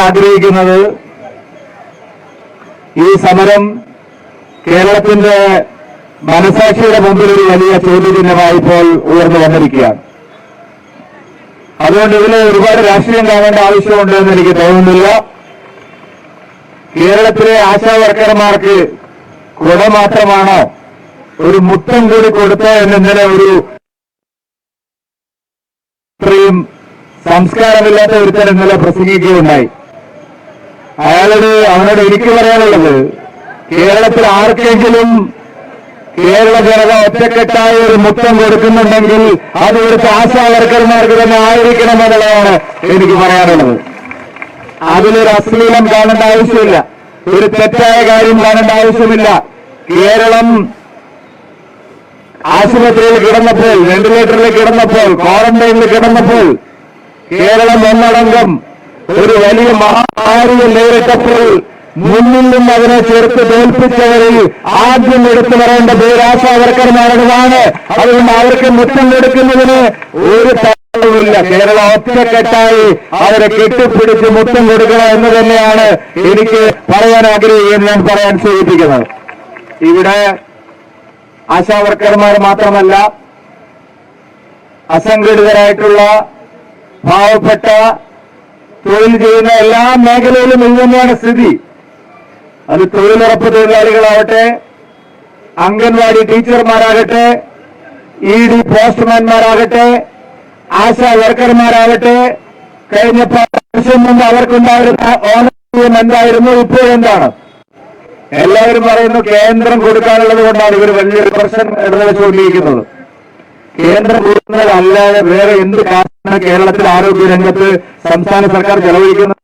ആഗ്രഹിക്കുന്നത് ഈ സമരം കേരളത്തിന്റെ മനസാക്ഷിയുടെ മുമ്പിൽ ഒരു വലിയ ചോദ്യചിഹ്നമായി ഇപ്പോൾ ഉയർന്നു വന്നിരിക്കുകയാണ്. അതുകൊണ്ട് ഇതിൽ ഒരുപാട് രാഷ്ട്രീയം കാണേണ്ട ആവശ്യമുണ്ട് എന്ന് എനിക്ക് തോന്നുന്നില്ല. കേരളത്തിലെ ആശാവർക്കർമാർക്ക് കുട മാത്രമാണോ, ഒരു മുത്തം കൂടി കൊടുത്തോ എന്നിന്നലെ ഒരു ഇത്രയും സംസ്കാരമില്ലാത്ത ഒരുത്തൻ ഇന്നലെ പ്രസംഗിക്കുകയുണ്ടായി. അവനോട് എനിക്ക് പറയാനുള്ളത്, കേരളത്തിൽ ആർക്കെങ്കിലും കേരള ജനത ഒറ്റക്കെട്ടായ ഒരു മുത്തം കൊടുക്കുന്നുണ്ടെങ്കിൽ അത് ഇവിടുത്തെ ആശാവർക്കർമാർക്ക് തന്നെ ആയിരിക്കണമെന്നുള്ളതാണ് എനിക്ക് പറയാനുള്ളത്. അതിലൊരു അശ്ലീലം കാണേണ്ട ആവശ്യമില്ല, ഒരു തെറ്റായ കാര്യം കാണേണ്ട ആവശ്യമില്ല. കേരളം ആശുപത്രിയിൽ കിടന്നപ്പോൾ, വെന്റിലേറ്ററിൽ കിടന്നപ്പോൾ, ക്വാറന്റൈനിൽ കിടന്നപ്പോൾ, കേരളം ഒന്നടങ്കം ഒരു വലിയ മഹാമാരിയെ നേരിട്ടപ്പോൾ മുന്നിൽ നിന്ന് അതിനെ ചെറുത്ത് തോൽപ്പിച്ചവരിൽ ആദ്യം എടുത്തു പറയേണ്ട പേര് ആശാവർക്കർമാരുടേതാണ്. അതുകൊണ്ട് അവർക്ക് മുത്തം കൊടുക്കുന്നതിന് ഒരു തടസ്സവുമില്ല. കേരളം ഒറ്റക്കെട്ടായി അവരെ കെട്ടിപ്പിടിച്ച് മുത്തം കൊടുക്കണം എന്ന് തന്നെയാണ് എനിക്ക് പറയാൻ ആഗ്രഹിക്കുന്നത്, ഞാൻ പറയാൻ സൂചിപ്പിക്കുന്നത്. ഇവിടെ ആശാവർക്കർമാർ മാത്രമല്ല, അസംഘടിതരായിട്ടുള്ള പാവപ്പെട്ട തൊഴിൽ ചെയ്യുന്ന എല്ലാ മേഖലയിലും ഇത് തന്നെയാണ് സ്ഥിതി. അത് തൊഴിലുറപ്പ് തൊഴിലാളികളാവട്ടെ, അംഗൻവാടി ടീച്ചർമാരാകട്ടെ, ED പോസ്റ്റ്മാൻമാരാകട്ടെ, ആശാ വർക്കർമാരാകട്ടെ, കഴിഞ്ഞ 10 വർഷം മുമ്പ് അവർക്കുണ്ടായിരുന്ന ഓണർ എന്തായിരുന്നു, ഇപ്പോഴെന്താണ്? എല്ലാവരും പറയുന്നു കേന്ദ്രം കൊടുക്കാനുള്ളത് കൊണ്ടാണ് ഇവർ വലിയൊരു പ്രശ്നം വെച്ചുകൊണ്ടിരിക്കുന്നത്. കേന്ദ്രം കൊടുക്കുന്നതല്ലാതെ വേറെ എന്ത് കാശാണ് കേരളത്തിൽ ആരോഗ്യ രംഗത്ത് സംസ്ഥാന സർക്കാർ ചെലവഴിക്കുന്നത്?